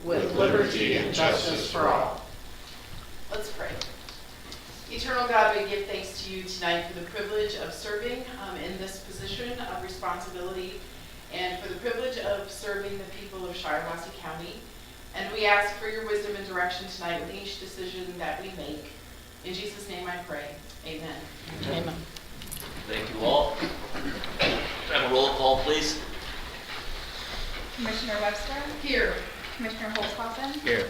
with liberty and justice for all. Let's pray. Eternal God, we give thanks to you tonight for the privilege of serving in this position of responsibility and for the privilege of serving the people of Shiawassee County. And we ask for your wisdom and direction tonight with each decision that we make. In Jesus' name I pray. Amen. Amen. Thank you all. Have a roll call, please. Commissioner Webster? Here. Commissioner Holzhausen? Here.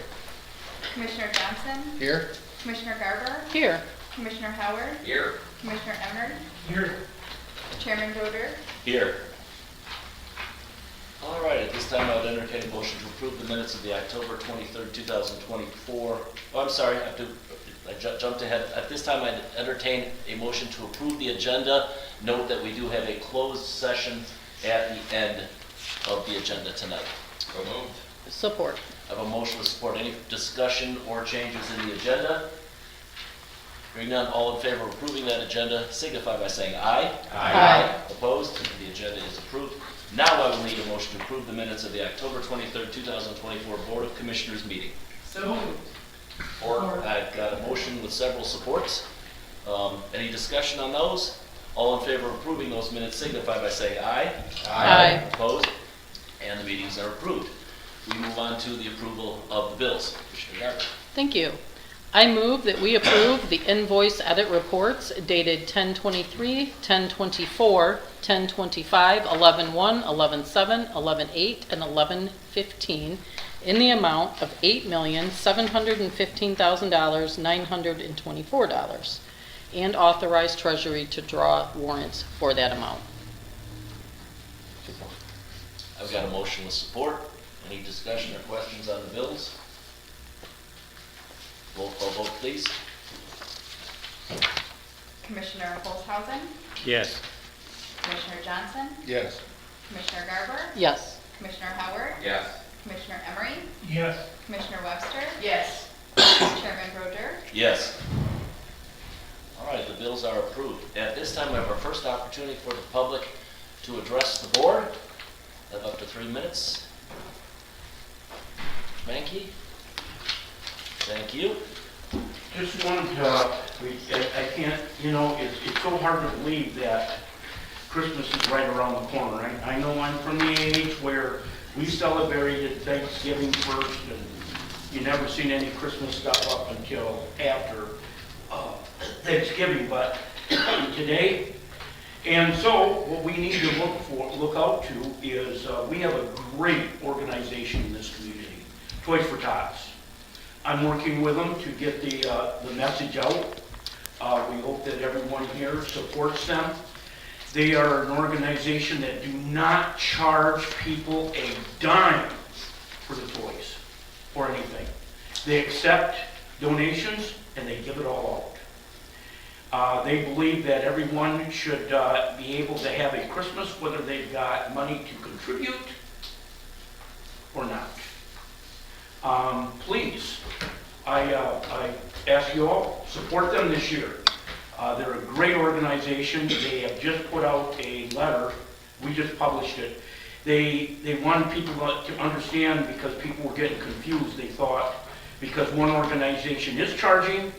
Commissioner Johnson? Here. Commissioner Garber? Here. Commissioner Howard? Here. Commissioner Emmer? Here. Chairman Roeder? Here. All right, at this time I would entertain a motion to approve the minutes of the October 23rd, 2024. Oh, I'm sorry, I jumped ahead. At this time I'd entertain a motion to approve the agenda. Note that we do have a closed session at the end of the agenda tonight. So moved. Support. I have a motion with support. Any discussion or changes in the agenda? Hearing none, all in favor of approving that agenda signify by saying aye. Aye. Opposed? The agenda is approved. Now I will need a motion to approve the minutes of the October 23rd, 2024 Board of Commissioners meeting. So moved. I've got a motion with several supports. Any discussion on those? All in favor of approving those minutes signify by saying aye. Aye. Opposed? And the meetings are approved. We move on to the approval of the bills. Commissioner Garber. Thank you. I move that we approve the invoice edit reports dated 10/23, 10/24, 10/25, 11/1, 11/7, 11/8, and 11/15 in the amount of $8,715,924 and authorize Treasury to draw warrants for that amount. I've got a motion with support. Any discussion or questions on the bills? Roll call vote, please. Commissioner Holzhausen? Yes. Commissioner Johnson? Yes. Commissioner Garber? Yes. Commissioner Howard? Yes. Commissioner Emery? Yes. Commissioner Webster? Yes. Chairman Roeder? Yes. All right, the bills are approved. At this time, we have our first opportunity for the public to address the board. Have up to 3 minutes. Mankey? Thank you. Just wanted to, I can't, it's so hard to believe that Christmas is right around the corner. I know I'm from the age where we celebrated Thanksgiving first, and you never seen any Christmas stuff up until after Thanksgiving, but today, and so what we need to look out to is we have a great organization in this community, Toys for Tots. I'm working with them to get the message out. We hope that everyone here supports them. They are an organization that do not charge people a dime for the toys or anything. They accept donations and they give it all out. They believe that everyone should be able to have a Christmas, whether they've got money to contribute or not. Please, I ask you all, support them this year. They're a great organization. They have just put out a letter. We just published it. They wanted people to understand, because people were getting confused. They thought because one organization is charging,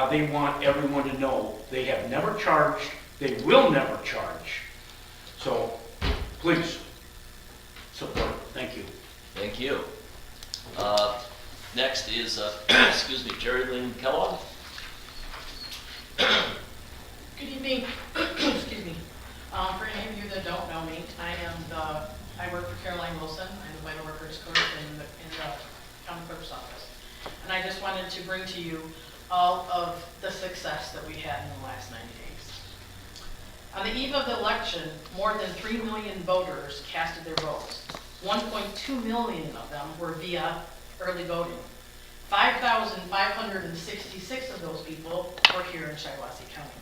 they want everyone to know they have never charged, they will never charge. So please support. Thank you. Thank you. Next is, excuse me, Jerry Lynn Kellogg. Good evening. Excuse me. For any of you that don't know me, I work for Caroline Wilson. I'm the vital records clerk in the county clerk's office. And I just wanted to bring to you all of the success that we had in the last 90 days. On the eve of the election, more than 3 million voters casted their votes. 1.2 million of them were via early voting. 5,566 of those people were here in Shiawassee County.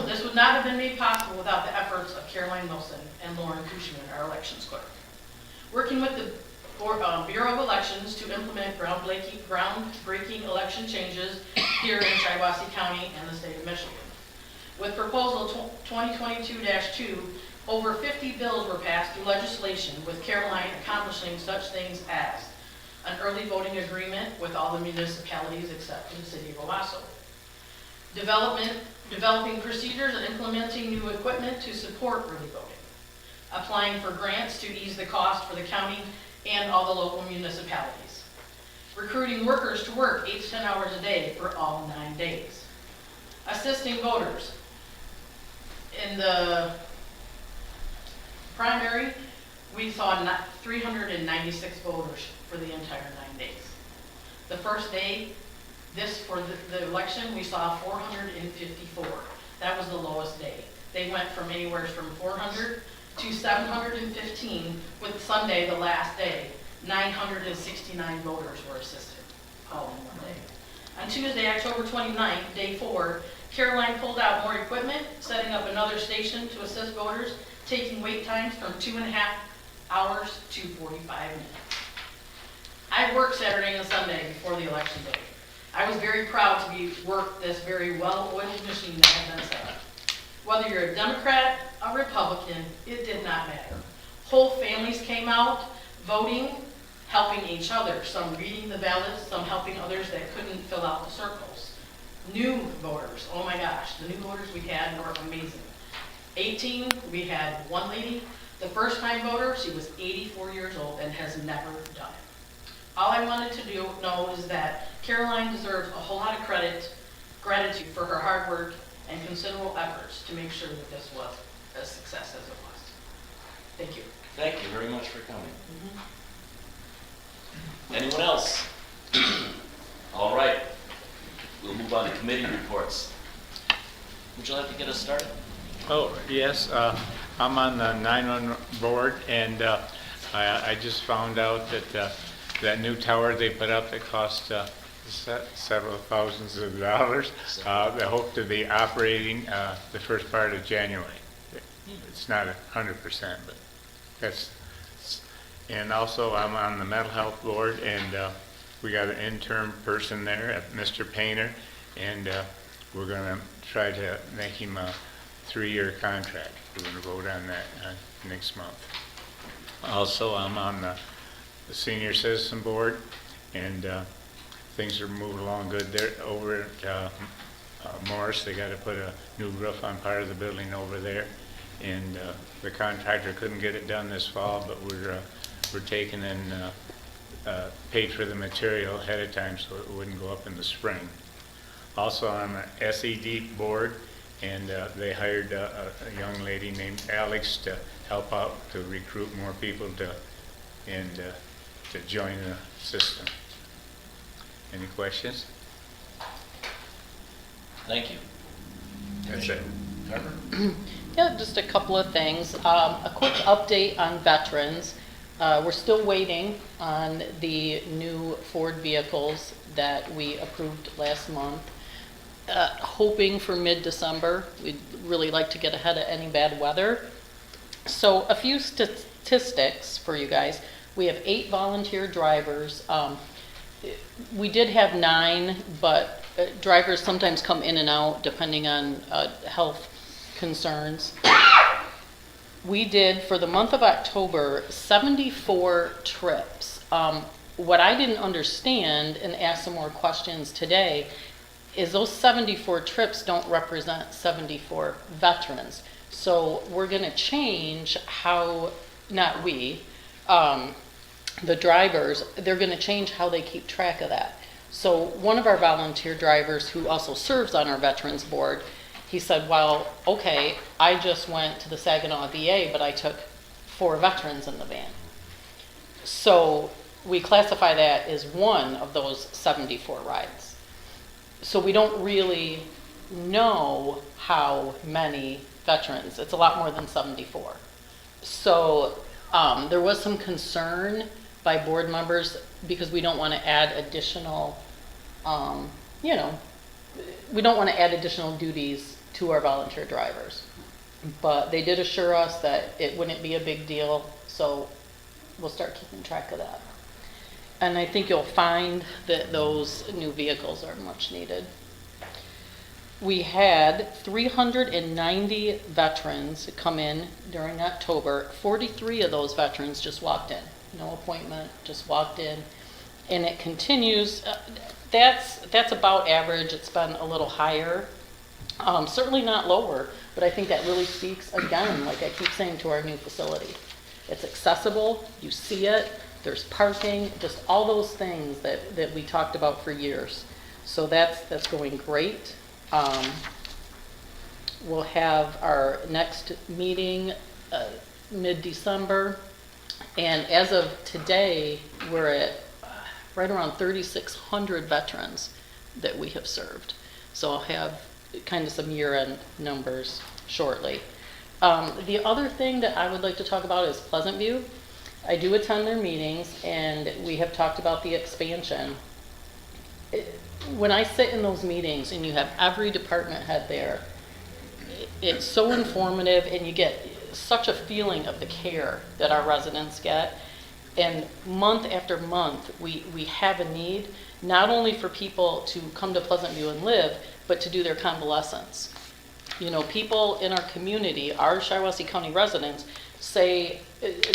This would not have been made possible without the efforts of Caroline Wilson and Lauren Kushman, our elections clerk. Working with the Bureau of Elections to implement groundbreaking election changes here in Shiawassee County and the state of Michigan. With Proposal 2022-2, Over 50 bills were passed through legislation, with Caroline accomplishing such things as an early voting agreement with all the municipalities except for the city of Owasso, developing procedures and implementing new equipment to support early voting, applying for grants to ease the cost for the county and all the local municipalities, recruiting workers to work 8 to 10 hours a day for all 9 days, assisting voters. In the primary, we saw 396 voters for the entire 9 days. The first day, for the election, we saw 454. That was the lowest day. They went from anywhere from 400 to 715, with Sunday, the last day. 969 voters were assisted, all in one day. On Tuesday, October 29th, day 4, Caroline pulled out more equipment, setting up another station to assist voters, taking wait times from 2.5 hours to 45 minutes. I worked Saturday and Sunday before the election day. I was very proud to work this very well-oiled machine that had been set up. Whether you're a Democrat, a Republican, it did not matter. Whole families came out, voting, helping each other, some reading the ballots, some helping others that couldn't fill out the circles. New voters, oh my gosh, the new voters we had were amazing. 18, we had one lady, the first time voter, she was 84 years old and has never done it. All I wanted to know is that Caroline deserves a whole lot of gratitude for her hard work and considerable efforts to make sure that this was a success as it was. Thank you. Thank you very much for coming. Anyone else? All right. We'll move on to committee reports. Would you like to get us started? Oh, yes, I'm on the 911 board, and I just found out that that new tower they put up that cost several thousands of dollars, they hope to be operating the first part of January. It's not 100%, but that's, and also I'm on the mental health board, and we got an intern person there, Mr. Painter, and we're going to try to make him a 3-year contract. We're going to vote on that next month. Also, I'm on the senior citizen board, and things are moving along good there. Over at Morris, they got to put a new roof on part of the building over there, and the contractor couldn't get it done this fall, but we're taking and paid for the material ahead of time so it wouldn't go up in the spring. Also, I'm an SED board, and they hired a young lady named Alex to help out to recruit more people to join the system. Any questions? Thank you. That's it. Carver? Yeah, just a couple of things. A quick update on veterans. We're still waiting on the new Ford vehicles that we approved last month. Hoping for mid-December. We'd really like to get ahead of any bad weather. So a few statistics for you guys. We have 8 volunteer drivers. We did have 9, but drivers sometimes come in and out depending on health concerns. We did, for the month of October, 74 trips. What I didn't understand, and asked some more questions today, is those 74 trips don't represent 74 veterans. So we're going to change how, not we, the drivers, they're going to change how they keep track of that. So one of our volunteer drivers who also serves on our veterans board, he said, well, okay, I just went to the Saginaw VA, but I took 4 veterans in the van. So we classify that as one of those 74 rides. So we don't really know how many veterans. It's a lot more than 74. So there was some concern by board members because we don't want to add additional, we don't want to add additional duties to our volunteer drivers. But they did assure us that it wouldn't be a big deal, so we'll start keeping track of that. And I think you'll find that those new vehicles are much needed. We had 390 veterans come in during October. 43 of those veterans just walked in. No appointment, just walked in. And it continues. That's about average. It's been a little higher. Certainly not lower, but I think that really speaks, again, like I keep saying, to our new facility. It's accessible, you see it, there's parking, just all those things that we talked about for years. So that's going great. We'll have our next meeting mid-December, and as of today, we're at right around 3,600 veterans that we have served. So I'll have kind of some year-end numbers shortly. The other thing that I would like to talk about is Pleasant View. I do attend their meetings, and we have talked about the expansion. When I sit in those meetings and you have every department head there, it's so informative, and you get such a feeling of the care that our residents get. And month after month, we have a need, not only for people to come to Pleasant View and live, but to do their convalescence. You know, people in our community, our Shiawassee County residents, say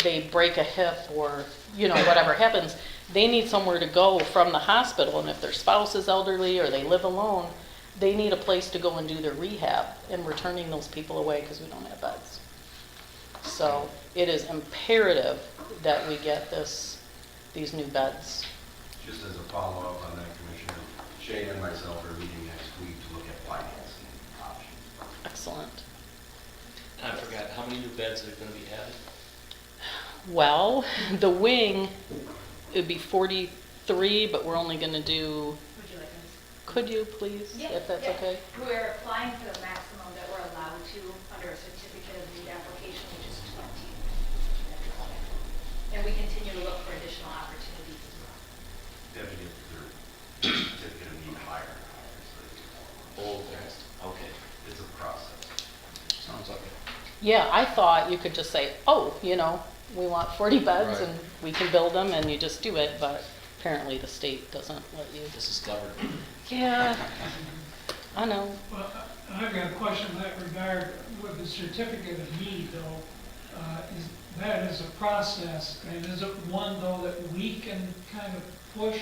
they break a hip or, you know, whatever happens, they need somewhere to go from the hospital, and if their spouse is elderly or they live alone, they need a place to go and do their rehab, and we're turning those people away because we don't have beds. So it is imperative that we get these new beds. Just as a follow-up on that, Commissioner, Shane and myself are meeting next week to look at financing options. Excellent. I forgot, how many new beds are going to be added? Well, the wing, it would be 43, but we're only going to do, Would you like me could you please, if that's okay? We're applying for the maximum that we're allowed to under a certificate of need application, which is 20. And we continue to look for additional opportunities as well. They have to get their certificate of need higher. Oh, okay. It's a process. Sounds like it. Yeah, I thought you could just say, oh, you know, we want 40 beds and we can build them, and you just do it, but apparently the state doesn't let you. This is government. Yeah, I know. Well, I've got a question in that regard with the certificate of need, though. That is a process, and is it one, though, that we can kind of push?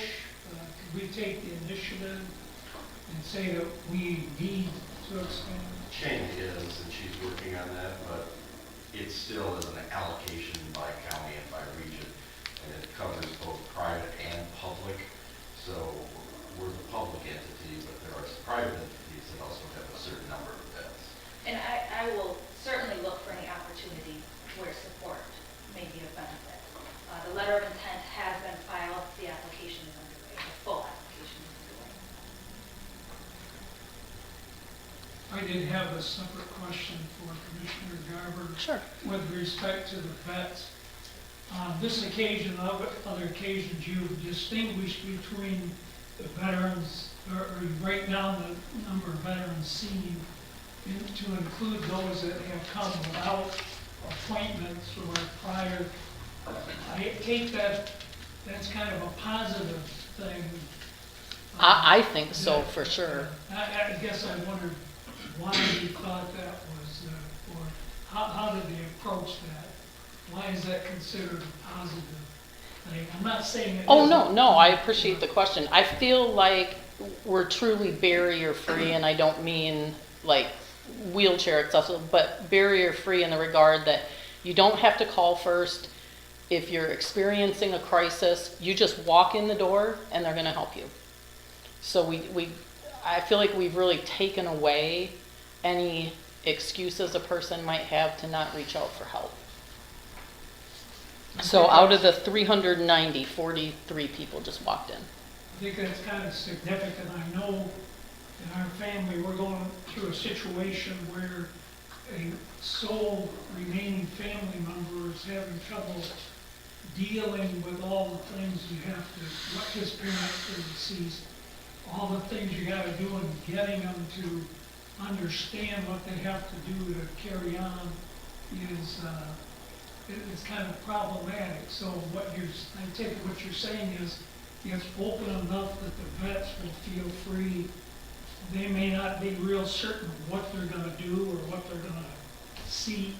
Could we take the initiative and say that we need to expand? Shane is, and she's working on that, but it still is an allocation by county and by region, and it covers both private and public. So we're the public entity, but there are some private entities that also have a certain number of beds. And I will certainly look for any opportunity where support may be of benefit. The letter of intent has been filed, the application is underway, the full application is underway. I did have a separate question for Commissioner Garber. Sure. With respect to the vets. On this occasion, other occasions, you've distinguished between the veterans, or you break down the number of veterans seen to include those that have come without appointments or prior. I take that's kind of a positive thing. I think so, for sure. I guess I wondered why you thought that was, or how did they approach that? Why is that considered a positive thing? I'm not saying it Oh, isn't. no, I appreciate the question. I feel like we're truly barrier-free, and I don't mean like wheelchair accessible, but barrier-free in the regard that you don't have to call first. If you're experiencing a crisis, you just walk in the door and they're going to help you. So I feel like we've really taken away any excuses a person might have to not reach out for help. So out of the 390, 43 people just walked in. I think that's kind of significant. I know in our family, we're going through a situation where a sole remaining family member is having trouble dealing with all the things you have to, what his parents are deceased, all the things you got to do in getting them to understand what they have to do to carry on is kind of problematic. So I take what you're saying is it's open enough that the vets will feel free they may not be real certain what they're gonna do or what they're gonna seek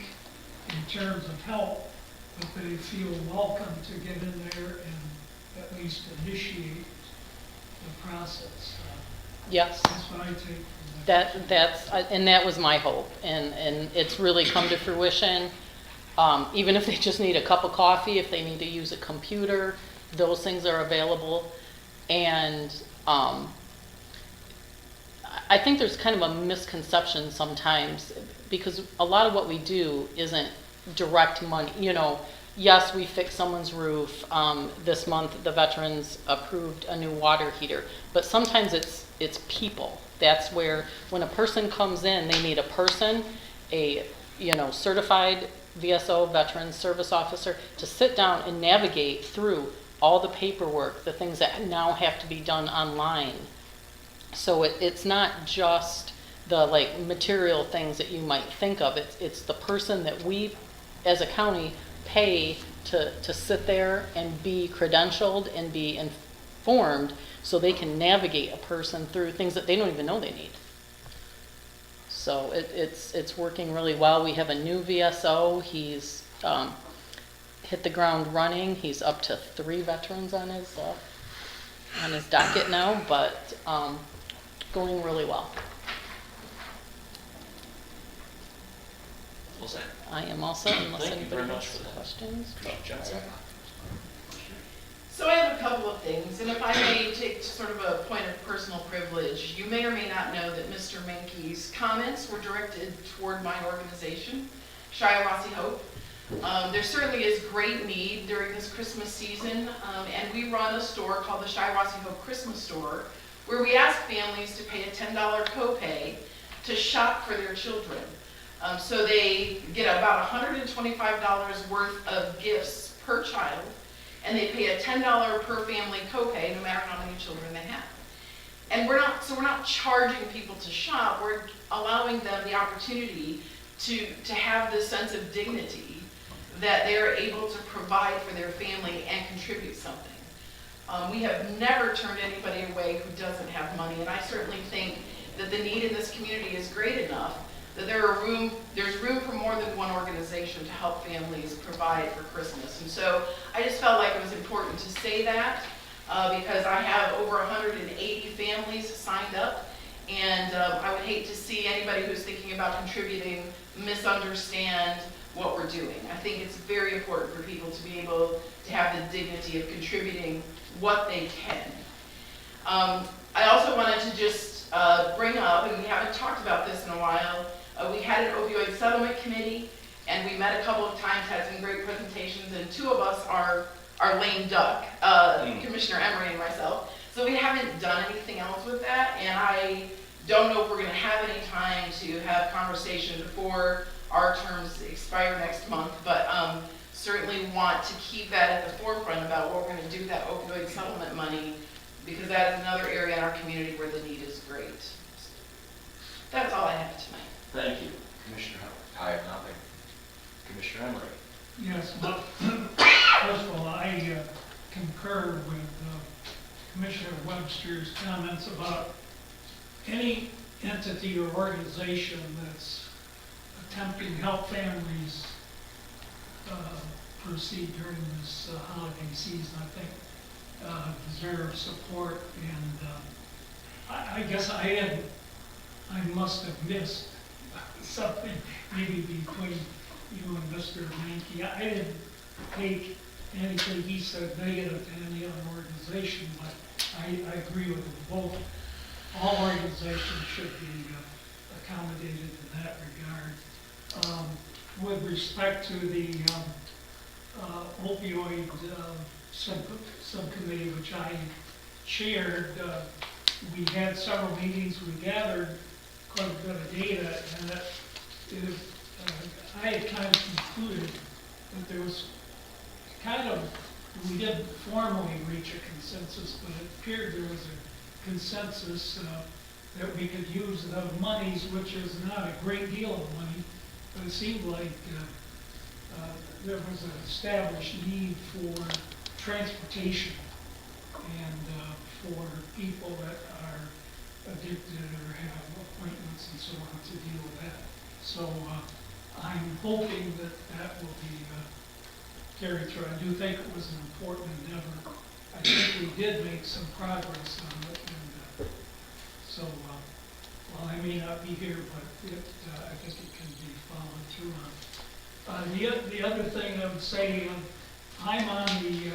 in terms of help, but they feel welcome to get in there and at least initiate the process. Yes. That's what I take from that. And that was my hope, and it's really come to fruition. Even if they just need a cup of coffee, if they need to use a computer, those things are available. And I think there's kind of a misconception sometimes, because a lot of what we do isn't direct money. You know, yes, we fix someone's roof. This month, the veterans approved a new water heater, but sometimes it's people. That's where, when a person comes in, they need a person, a certified VSO, veteran service officer, to sit down and navigate through all the paperwork, the things that now have to be done online. So it's not just the material things that you might think of. It's the person that we, as a county, pay to sit there and be credentialed and be informed, so they can navigate a person through things that they don't even know they need. So it's working really well. We have a new VSO. He's hit the ground running. He's up to 3 veterans on his docket now, but going really well. What's that? I am all set unless Thank you anybody very much has for that. questions. Jensen? So I have a couple of things, and if I may take sort of a point of personal privilege, you may or may not know that Mr. Mankey's comments were directed toward my organization, Shiawassee Hope. There certainly is great need during this Christmas season, and we run a store called the Shiawassee Hope Christmas Store, where we ask families to pay a $10 copay to shop for their children. So they get about $125 worth of gifts per child, and they pay a $10 per family copay, no matter how many children they have. And we're not charging people to shop. We're allowing them the opportunity to have this sense of dignity that they're able to provide for their family and contribute something. We have never turned anybody away who doesn't have money, and I certainly think that the need in this community is great enough that there's room for more than one organization to help families provide for Christmas. And so I just felt like it was important to say that because I have over 180 families signed up, and I would hate to see anybody who's thinking about contributing misunderstand what we're doing. I think it's very important for people to be able to have the dignity of contributing what they can. I also wanted to just bring up, and we haven't talked about this in a while, we had an opioid settlement committee, and we met a couple of times, had some great presentations, and 2 of us are lame duck, Commissioner Emery and myself. So we haven't done anything else with that, and I don't know if we're going to have any time to have conversation before our terms expire next month, but certainly want to keep that at the forefront about what we're going to do with that opioid settlement money, because that is another area in our community where the need is great. That's all I have tonight. Thank you. Commissioner Howard? I have nothing. Commissioner Emery? Yes, but first of all, I concur with Commissioner Webster's comments about any entity or organization that's attempting to help families proceed during this holiday season, I think deserve support. And I guess I must have missed something maybe between you and Mr. Mankey. I didn't take anything he said negative to any other organization, but I agree with him. Both, all organizations should be accommodated in that regard. With respect to the opioid subcommittee, which I chaired, we had several meetings, we gathered quite a bit of data, and that I had kind of concluded that there was we didn't formally reach a consensus, but it appeared there was a consensus that we could use the monies, which is not a great deal of money, but it seemed like there was an established need for transportation and for people that are addicted or have appointments and so on to deal with that. So I'm hoping that that will be carried through. I do think it was an important endeavor. I think we did make some progress on it, and so while I may not be here, but I think it can be followed through on. The other thing I would say, I'm on the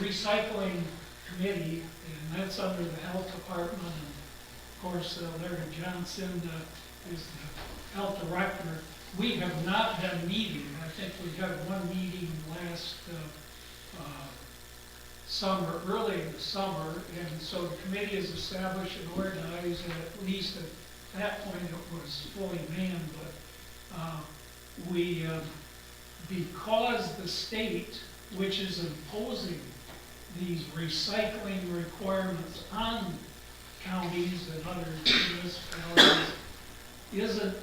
recycling committee, and that's under the health department. And of course, Larry Johnson is the health director. We have not been meeting. I think we had one meeting last summer, early in the summer, and so the committee is established and organized, and at least at that point it was fully manned, but we, because the state, which is imposing these recycling requirements on counties and other municipalities, isn't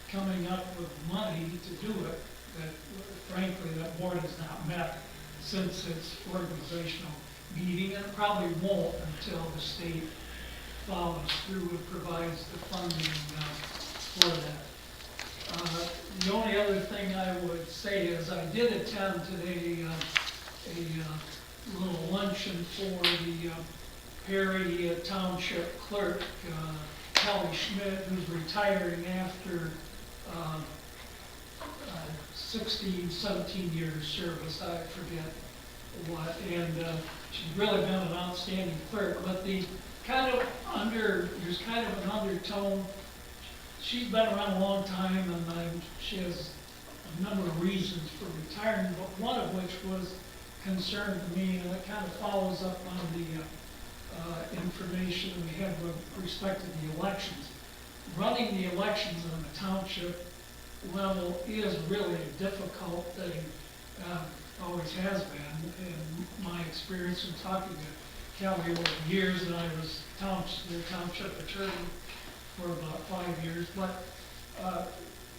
coming up with money to do it, that frankly that board has not met since its organizational meeting, and it probably won't until the state follows through and provides the funding for that. The only other thing I would say is I did attend today a little luncheon for the Perry Township Clerk, Kelly Schmidt, who's retiring after 16, 17 years service, I forget what, and she's really been an outstanding clerk, but there's kind of an undertone. She's been around a long time, and she has a number of reasons for retiring, but one of which was concern to me, and it kind of follows up on the information we had with respect to the elections. Running the elections on the township level is really a difficult thing, always has been, in my experience in talking to Kelly over the years, and I was their township attorney for about 5 years. But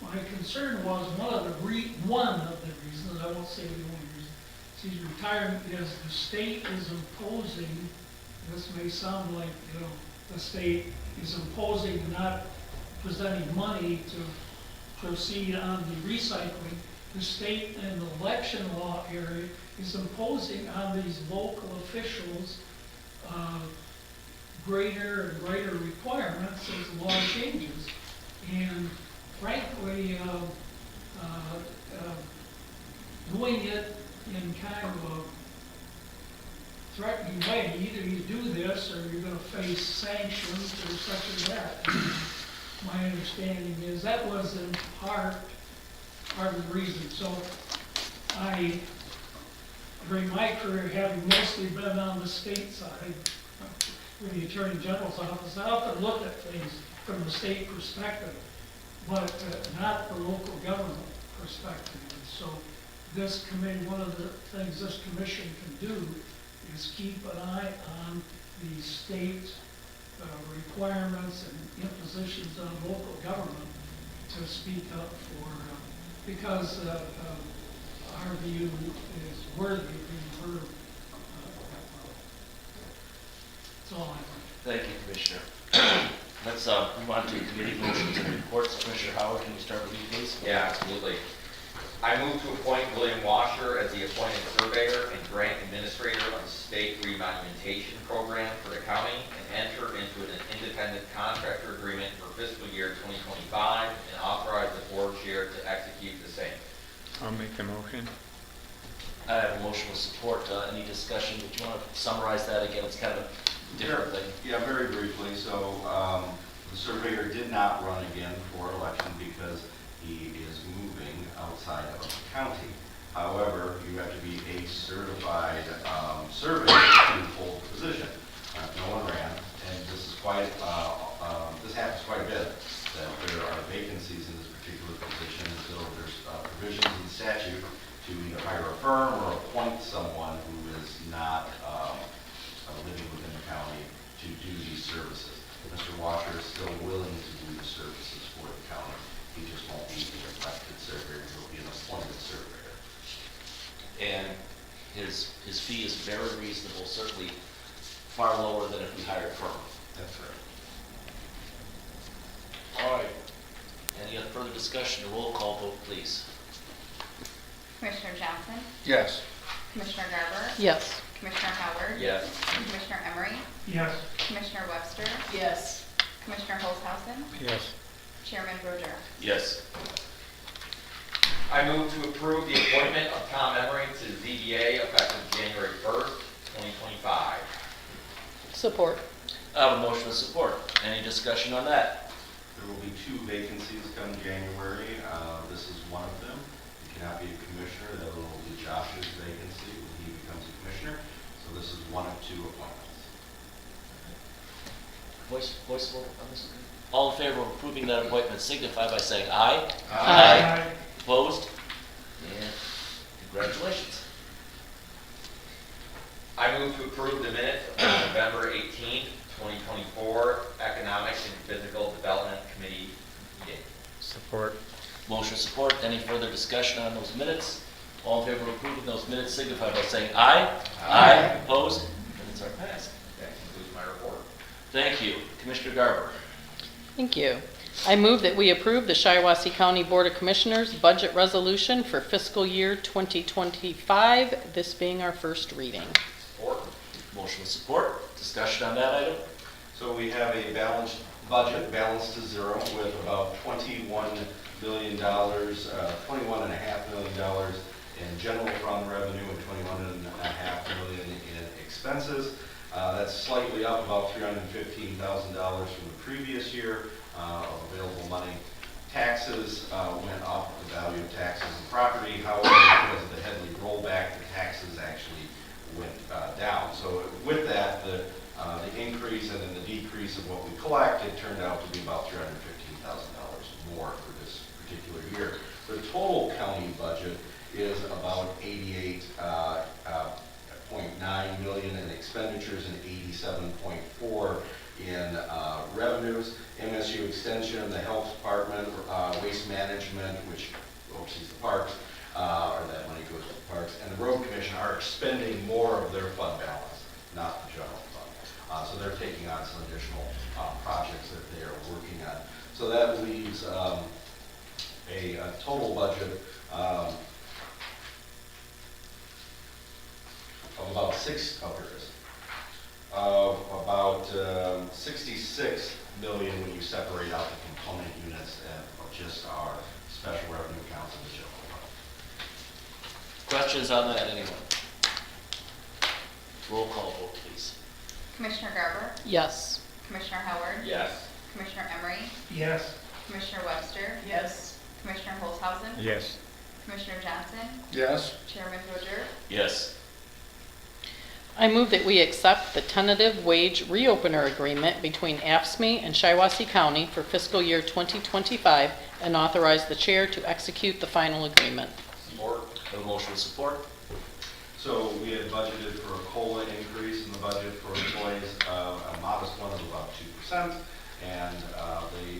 my concern was one of the reasons, I won't say the only reason, she's retiring, is the state is imposing, this may sound like, the state is imposing not presenting money to proceed on the recycling. The state and the election law area is imposing on these local officials greater and greater requirements as the law changes. And frankly, doing it in kind of a threatening way, either you do this or you're going to face sanctions or such as that. My understanding is that was in part of the reason. So during my career, having mostly been on the state side with the Attorney General's office, I often look at things from the state perspective, but not the local government perspective. And so this committee, one of the things this commission can do is keep an eye on the state requirements and impositions on local government to speak up for, because our view is worthy of being heard. That's all I want. Thank you, Commissioner. Let's move on to committee motions and reports. Commissioner Howard, can you start with you, please? Yeah, absolutely. I move to appoint William Washer as the appointed surveyor and grant administrator of the state remonumentation program for the county and enter into an independent contractor agreement for fiscal year 2025 and authorize the board chair to execute the same. I'll make the motion. I have a motion with support. Any discussion? Do you want to summarize that again? It's kind of a different thing. Yeah, very briefly. So the surveyor did not run again for election because he is moving outside of the county. However, you have to be a certified surveyor to hold the position. No one ran, and this is quite, this happens quite a bit, that there are vacancies in this particular position, and so there's provisions in the statute to either hire a firm or appoint someone who is not living within the county to do these services. Mr. Washer is still willing to do the services for the county. He just won't be the elected surveyor, he'll be an appointed surveyor. And his fee is very reasonable, certainly far lower than if we hired a firm. That's right. All right. Any other further discussion, or roll call vote, please? Commissioner Johnson? Yes. Commissioner Garber? Yes. Commissioner Howard? Yes. Commissioner Emery? Yes. Commissioner Webster? Yes. Commissioner Holzhausen? Yes. Chairman Broder? Yes. I move to approve the appointment of Tom Emery to the ZBA effective January 1st, 2025. Support. I have a motion with support. Any discussion on that? There will be 2 vacancies come January. This is one of them. He cannot be a commissioner. That will be Josh's vacancy when he becomes a commissioner. So this is one of 2 appointments. Voice vote on this? All in favor of approving that appointment signify by saying aye. Aye. Opposed? And congratulations. I move to approve the minutes of the November 18th, 2024 Economic and Physical Development Committee meeting. Support. Motion support. Any further discussion on those minutes? All in favor of approving those minutes signify by saying aye. Aye. Opposed? Minutes are passed. That concludes my report. Thank you. Commissioner Garber. Thank you. I move that we approve the Shiawassee County Board of Commissioners budget resolution for fiscal year 2025, this being our first reading. Support. Motion with support. Discussion on that item? So we have a balanced budget, balanced to zero, with about $21 million, $21.5 million in general fund revenue and $21.5 million in expenses. That's slightly up about $315,000 from the previous year of available money. Taxes went up, the value of taxes and property. However, because of the Headley rollback, the taxes actually went down. So with that, the increase and then the decrease of what we collect, it turned out to be about $315,000 more for this particular year. The total county budget is about $88.9 million in expenditures and $87.4 in revenues. MSU Extension, the Health Department, Waste Management, which oversees the parks, or that money goes to the parks, and the Road Commission are expending more of their fund balance, not the general fund. So they're taking on some additional projects that they are working on. So that leaves a total budget of about about 66 million when you separate out the component units of just our special revenue accounts in the general fund. Questions on that, anyone? Roll call vote, please. Commissioner Garber? Yes. Commissioner Howard? Yes. Commissioner Emery? Yes. Commissioner Webster? Yes. Commissioner Holzhausen? Yes. Commissioner Johnson? Yes. Chairman Broder? Yes. I move that we accept the tentative wage reopener agreement between AFSCME and Shiawassee County for fiscal year 2025 and authorize the chair to execute the final agreement. Support. Have a motion with support. So we had budgeted for a COLA increase in the budget for employees, a modest one of about 2%. And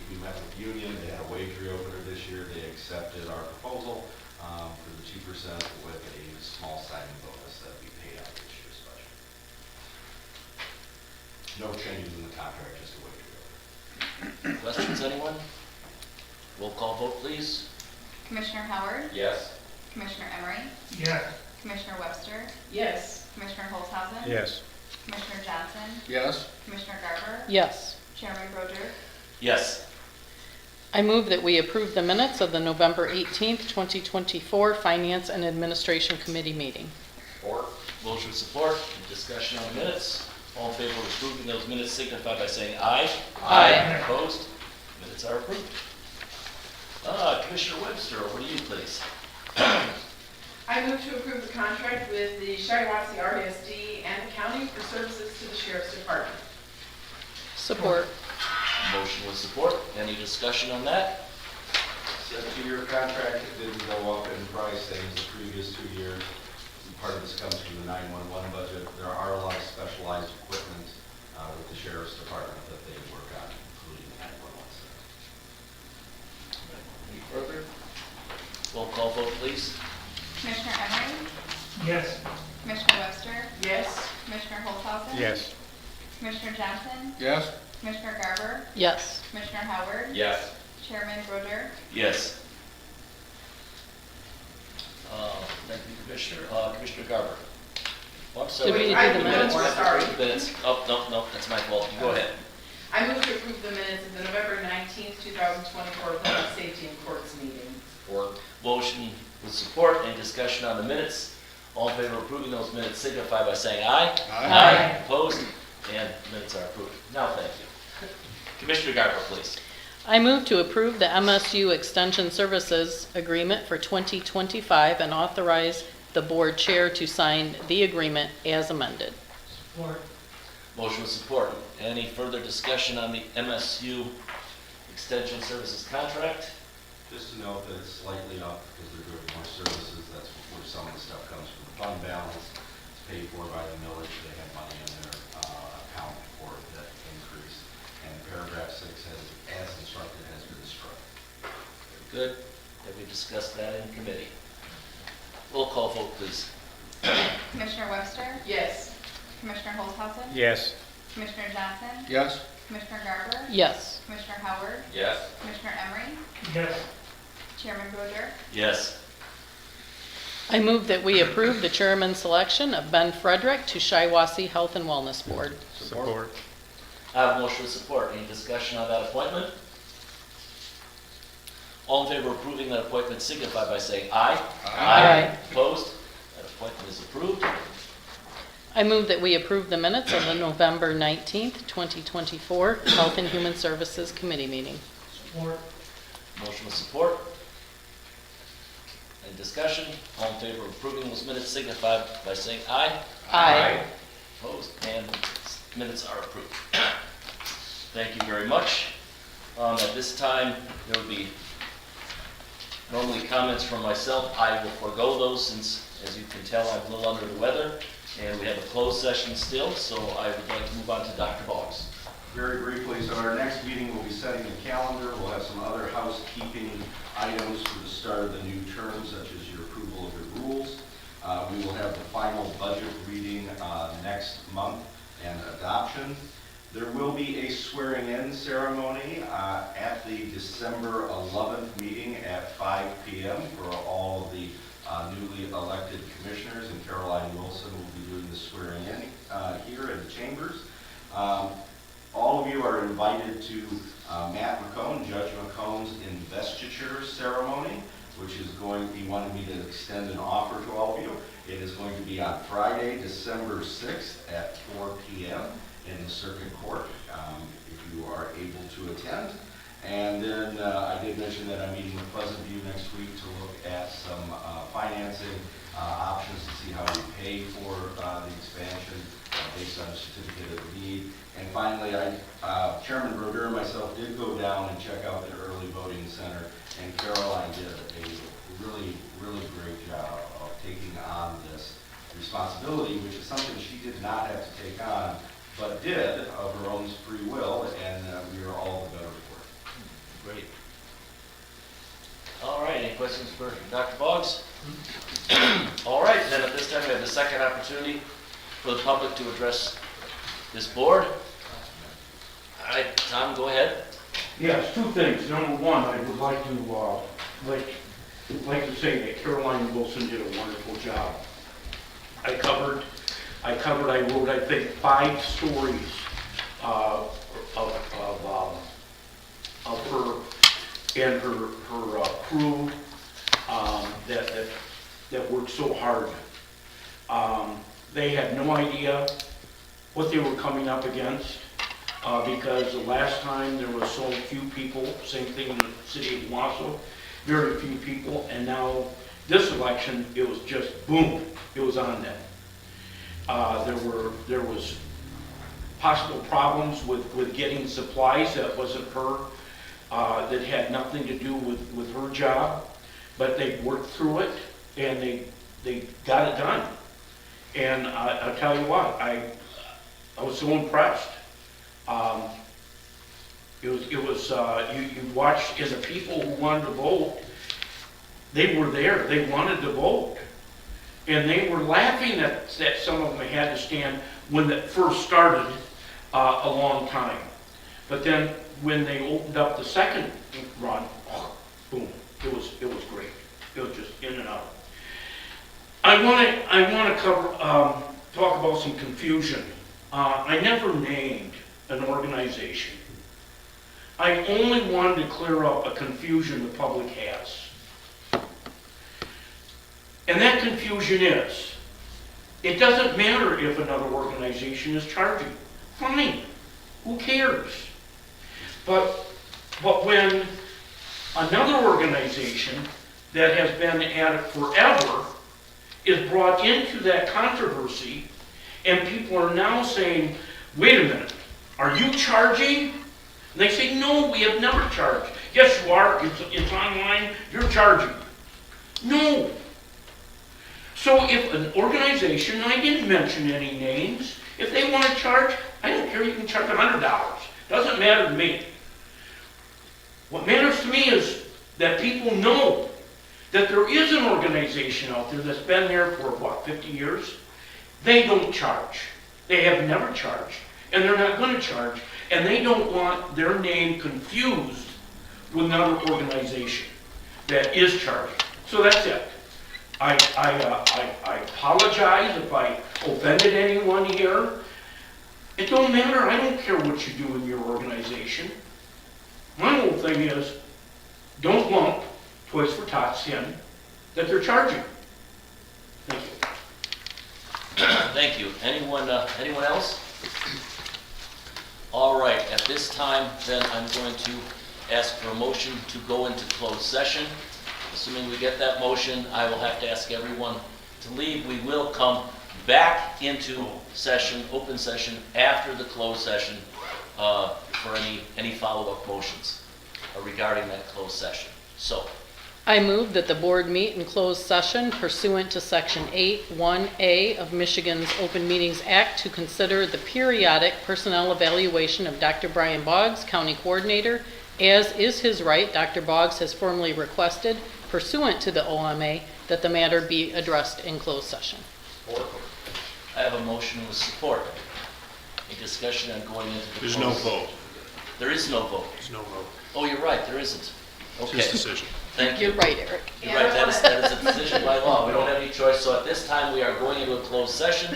we met with the union. They had a wage reopener this year. They accepted our proposal for the 2% with a small signing bonus that we paid out this year's budget. No changes in the contract, just a wage reopener. Questions, anyone? Roll call vote, please. Commissioner Howard? Yes. Commissioner Emery? Yes. Commissioner Webster? Yes. Commissioner Holzhausen? Yes. Commissioner Johnson? Yes. Commissioner Garber? Yes. Chairman Broder? Yes. I move that we approve the minutes of the November 18th, 2024 Finance and Administration Committee meeting. Support. Motion with support. Any discussion on the minutes? All in favor of approving those minutes signify by saying aye. Aye. Opposed? Minutes are approved. Commissioner Webster, over to you, please. I move to approve the contract with the Shiawassee RDSD and the county for services to the Sheriff's Department. Support. Motion with support. Any discussion on that? So the 2-year contract didn't go up in price, same as the previous 2 years. Part of this comes from the 911 budget. There are a lot of specialized equipment with the Sheriff's Department that they work on, including the 911 center. Any further? Roll call vote, please. Commissioner Emery? Yes. Commissioner Webster? Yes. Commissioner Holzhausen? Yes. Commissioner Johnson? Yes. Commissioner Garber, Yes. Commissioner Howard, Yes. Chairman Broderick, Yes. Thank you, Commissioner. Commissioner Garber. Oh, I'm sorry. Did we do I- the no, minutes? sorry. Minutes. Oh, no, that's my fault. You go ahead. I move to approve the minutes of the November 19th, 2024 Public Safety and Courts meeting. Support. Motion with support. Any discussion on the minutes? All in favor of approving those minutes signify by saying aye. Aye. Opposed? And minutes are approved. Now, thank you. Commissioner Garber, please. I move to approve the MSU Extension Services Agreement for 2025 and authorize the board chair to sign the agreement as amended. Support. Motion with support. Any further discussion on the MSU Extension Services contract? Just to note that it's slightly up because they're doing more services. That's where some of the stuff comes from. The fund balance is paid for by the millage. They have money in their account for that increase. And paragraph 6 has, as instructed, has been struck. Very good. Have we discussed that in committee? Roll call vote, please. Commissioner Webster, Yes. Commissioner Holzhausen, Yes. Commissioner Johnson, Yes. Commissioner Garber, Yes. Commissioner Howard, Yes. Commissioner Emery, Yes. Chairman Broderick, Yes. I move that we approve the chairman's selection of Ben Frederick to Shiawassee Health and Wellness Board. Support. I have a motion with support. Any discussion on that appointment? All in favor of approving that appointment signify by saying aye. Aye. Opposed? That appointment is approved. I move that we approve the minutes of the November 19th, 2024 Health and Human Services Committee meeting. Support. Motion with support. Any discussion? All in favor of approving those minutes signify by saying aye. Aye. Opposed? And minutes are approved. Thank you very much. At this time, there will be normally comments from myself. I will forego those since, as you can tell, I'm a little under the weather, and we have a closed session still, so I would like to move on to Dr. Boggs. Very briefly, so our next meeting will be setting the calendar. We'll have some other housekeeping items for the start of the new term, such as your approval of the rules. We will have the final budget reading next month and adoption. There will be a swearing-in ceremony at the December 11th meeting at 5 p.m. for all of the newly elected commissioners, and Caroline Wilson will be doing the swearing-in here in the chambers. All of you are invited to Matt McCone, Judge McCone's investiture ceremony, which is going, he wanted me to extend an offer to all of you. It is going to be on Friday, December 6th at 4 p.m. in the Circuit Court, if you are able to attend. And then I did mention that I'm meeting with Pleasant View next week to look at some financing options to see how we pay for the expansion based on a certificate of need. And finally, Chairman Brodeur and myself did go down and check out the early voting center, and Caroline did a really, really great job of taking on this responsibility, which is something she did not have to take on, but did of her own free will, and we are all the better for it. Great. All right, any questions for Dr. Boggs? All right, then at this time we have the second opportunity for the public to address this board. All right, Tom, go ahead. Yes, two things. Number one, I would like to say that Caroline Wilson did a wonderful job. I wrote, I think, 5 stories of her and her crew that worked so hard. They had no idea what they were coming up against because the last time there was so few people, same thing in the city of Wausau, very few people, and now this election, it was just boom, it was on them. There was possible problems with getting supplies that wasn't her, that had nothing to do with her job, but they worked through it and they got it done. And I'll tell you what, I was so impressed. You watched, and the people who wanted to vote, they were there, they wanted to vote. And they were laughing that some of them had to stand when that first started a long time. But then when they opened up the second run, boom, it was great. It was just in and out. I want to cover, talk about some confusion. I never named an organization. I only wanted to clear up a confusion the public has. And that confusion is, it doesn't matter if another organization is charging. Fine, who cares? But when another organization that has been at it forever is brought into that controversy, and people are now saying, wait a minute, are you charging? And they say, no, we have never charged. Yes, you are, it's online, you're charging. No. So if an organization, I didn't mention any names, if they want to charge, I don't care, you can charge $100. Doesn't matter to me. What matters to me is that people know that there is an organization out there that's been there for, 50 years? They don't charge. They have never charged, and they're not going to charge, and they don't want their name confused with another organization that is charging. So that's it. I apologize if I offended anyone here. It don't matter. I don't care what you do in your organization. My whole thing is, don't lump Toys for Tots in that they're charging. Thank you. Thank you. Anyone else? All right, at this time, then I'm going to ask for a motion to go into closed session. Assuming we get that motion, I will have to ask everyone to leave. We will come back into session, open session, after the closed session for any follow-up motions regarding that closed session. So, I move that the board meet in closed session pursuant to Section 8(1)A of Michigan's Open Meetings Act to consider the periodic personnel evaluation of Dr. Brian Boggs, County Coordinator. As is his right, Dr. Boggs has formally requested, pursuant to the OMA, that the matter be addressed in closed session. I have a motion with support. A discussion on going into the There's no closed- vote. There is no vote. There's no vote. Oh, you're right, there isn't. It's Okay, his decision. thank you. You're right, Eric. You're right, that is a decision by law. We don't have any choice. So at this time, we are going into a closed session.